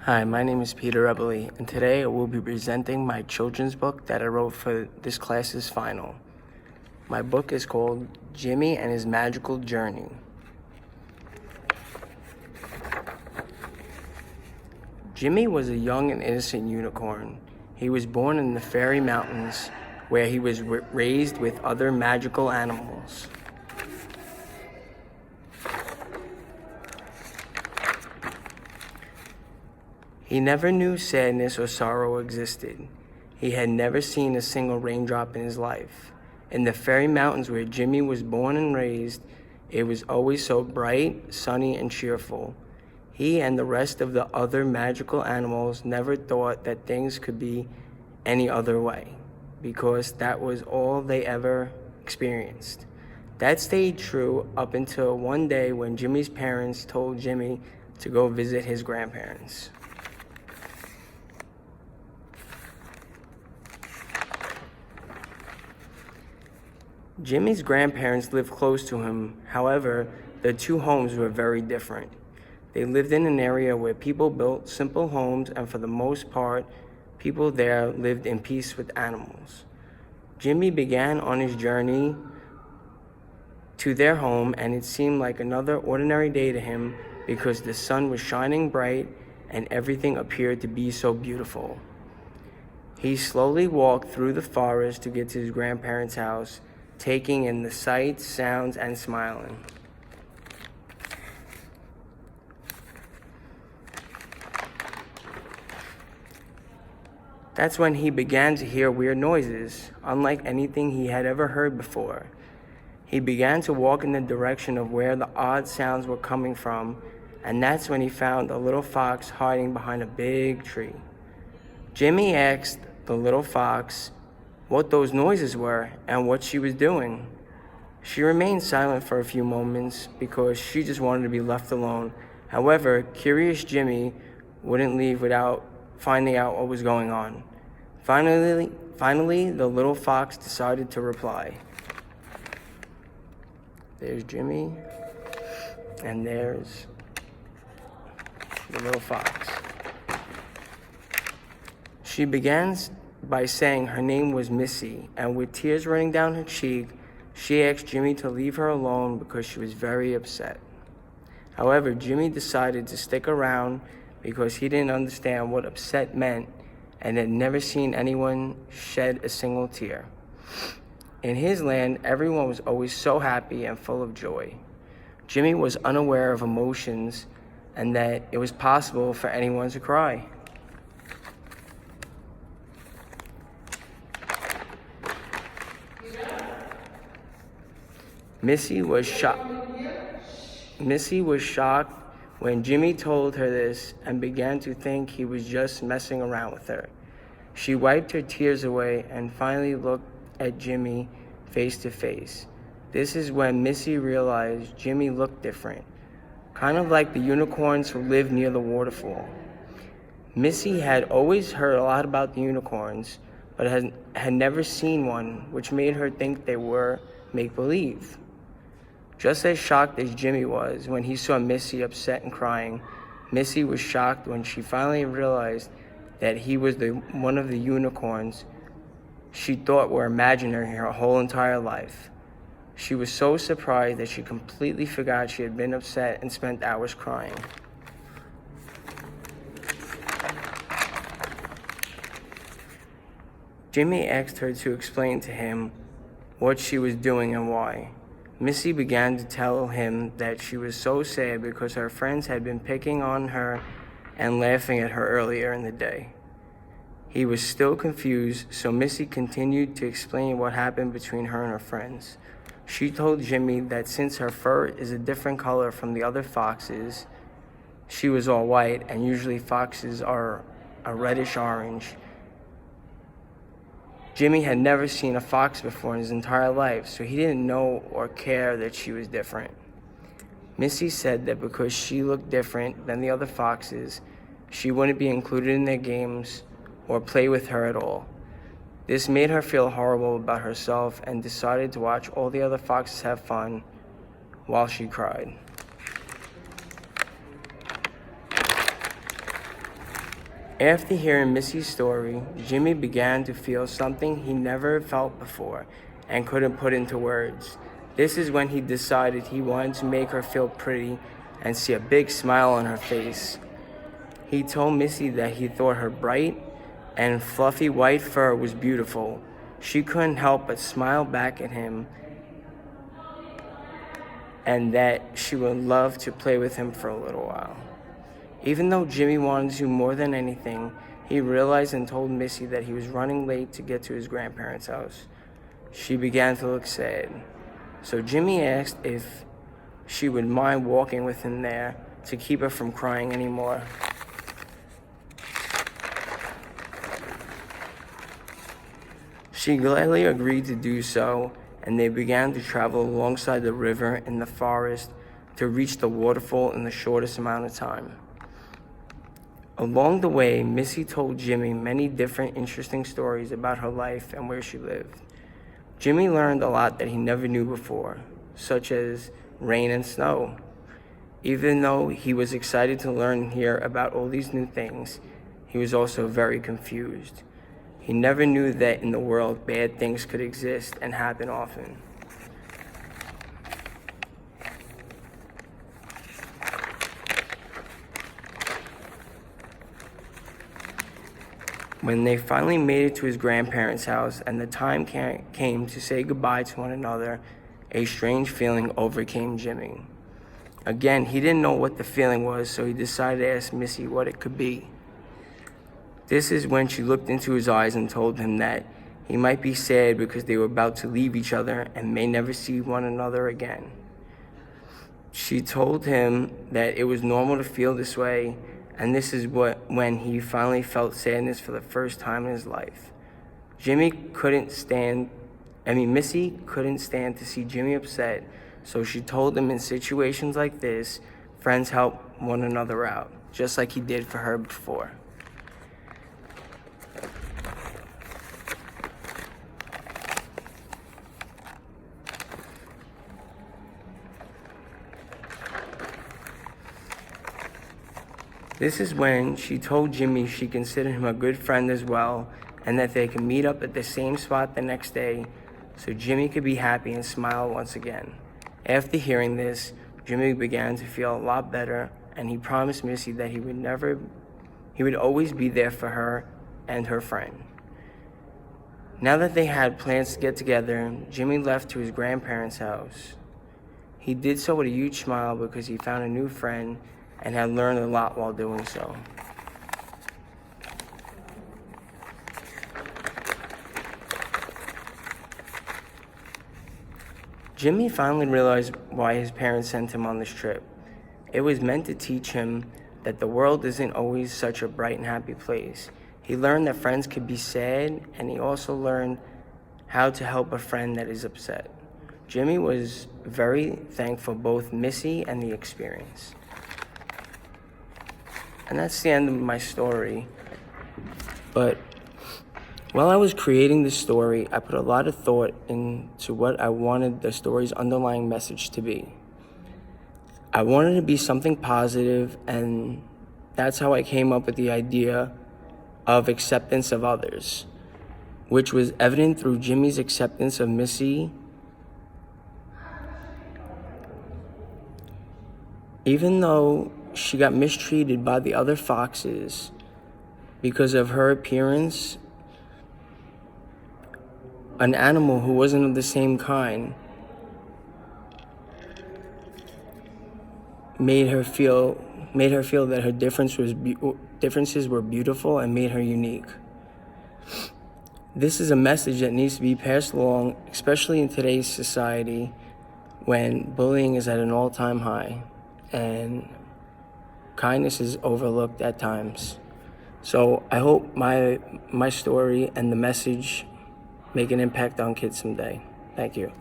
Hi, my name is Peter Ebele, and today I will be presenting my children's book that I wrote for this class's final. My book is called Jimmy and His Magical Journey. Jimmy was a young and innocent unicorn. He was born in the Fairy Mountains, where he was raised with other magical animals. He never knew sadness or sorrow existed. He had never seen a single raindrop in his life. In the Fairy Mountains where Jimmy was born and raised, it was always so bright, sunny, and cheerful. He and the rest of the other magical animals never thought that things could be any other way, because that was all they ever experienced. That stayed true up until one day when Jimmy's parents told Jimmy to go visit his grandparents. Jimmy's grandparents lived close to him. However, the two homes were very different. They lived in an area where people built simple homes, and for the most part, people there lived in peace with animals. Jimmy began on his journey to their home, and it seemed like another ordinary day to him because the sun was shining bright and everything appeared to be so beautiful. He slowly walked through the forest to get to his grandparents' house, taking in the sights, sounds, and smiling. That's when he began to hear weird noises, unlike anything he had ever heard before. He began to walk in the direction of where the odd sounds were coming from, and that's when he found a little fox hiding behind a big tree. Jimmy asked the little fox what those noises were and what she was doing. She remained silent for a few moments because she just wanted to be left alone. However, curious Jimmy wouldn't leave without finding out what was going on. Finally, the little fox decided to reply. There's Jimmy, and there's the little fox. She begins by saying her name was Missy, and with tears running down her cheek, she asked Jimmy to leave her alone because she was very upset. However, Jimmy decided to stick around because he didn't understand what upset meant and had never seen anyone shed a single tear. In his land, everyone was always so happy and full of joy. Jimmy was unaware of emotions and that it was possible for anyone to cry. Missy was shocked when Jimmy told her this and began to think he was just messing around with her. She wiped her tears away and finally looked at Jimmy face to face. This is when Missy realized Jimmy looked different, kind of like the unicorns who lived near the waterfall. Missy had always heard a lot about the unicorns, but had never seen one, which made her think they were make-believe. Just as shocked as Jimmy was when he saw Missy upset and crying, Missy was shocked when she finally realized that he was one of the unicorns she thought were imaginary her whole entire life. She was so surprised that she completely forgot she had been upset and spent hours crying. Jimmy asked her to explain to him what she was doing and why. Missy began to tell him that she was so sad because her friends had been picking on her and laughing at her earlier in the day. He was still confused, so Missy continued to explain what happened between her and her friends. She told Jimmy that since her fur is a different color from the other foxes, she was all white, and usually foxes are a reddish orange. Jimmy had never seen a fox before in his entire life, so he didn't know or care that she was different. Missy said that because she looked different than the other foxes, she wouldn't be included in their games or play with her at all. This made her feel horrible about herself and decided to watch all the other foxes have fun while she cried. After hearing Missy's story, Jimmy began to feel something he never felt before and couldn't put into words. This is when he decided he wanted to make her feel pretty and see a big smile on her face. He told Missy that he thought her bright and fluffy white fur was beautiful. She couldn't help but smile back at him and that she would love to play with him for a little while. Even though Jimmy wanted to more than anything, he realized and told Missy that he was running late to get to his grandparents' house. She began to look sad. So Jimmy asked if she would mind walking with him there to keep her from crying anymore. She gladly agreed to do so, and they began to travel alongside the river in the forest to reach the waterfall in the shortest amount of time. Along the way, Missy told Jimmy many different interesting stories about her life and where she lived. Jimmy learned a lot that he never knew before, such as rain and snow. Even though he was excited to learn and hear about all these new things, he was also very confused. He never knew that in the world bad things could exist and happen often. When they finally made it to his grandparents' house and the time came to say goodbye to one another, a strange feeling overcame Jimmy. Again, he didn't know what the feeling was, so he decided to ask Missy what it could be. This is when she looked into his eyes and told him that he might be sad because they were about to leave each other and may never see one another again. She told him that it was normal to feel this way, and this is when he finally felt sadness for the first time in his life. Missy couldn't stand to see Jimmy upset, so she told him in situations like this, friends help one another out, just like he did for her before. This is when she told Jimmy she considered him a good friend as well, and that they could meet up at the same spot the next day so Jimmy could be happy and smile once again. After hearing this, Jimmy began to feel a lot better, and he promised Missy that he would always be there for her and her friend. Now that they had plans to get together, Jimmy left to his grandparents' house. He did so with a huge smile because he found a new friend and had learned a lot while doing so. Jimmy finally realized why his parents sent him on this trip. It was meant to teach him that the world isn't always such a bright and happy place. He learned that friends could be sad, and he also learned how to help a friend that is upset. Jimmy was very thankful for both Missy and the experience. And that's the end of my story. But while I was creating this story, I put a lot of thought into what I wanted the story's underlying message to be. I wanted it to be something positive, and that's how I came up with the idea of acceptance of others, which was evident through Jimmy's acceptance of Missy. Even though she got mistreated by the other foxes because of her appearance, an animal who wasn't of the same kind made her feel that her differences were beautiful and made her unique. This is a message that needs to be passed along, especially in today's society when bullying is at an all-time high and kindness is overlooked at times. So I hope my story and the message make an impact on kids someday. Thank you.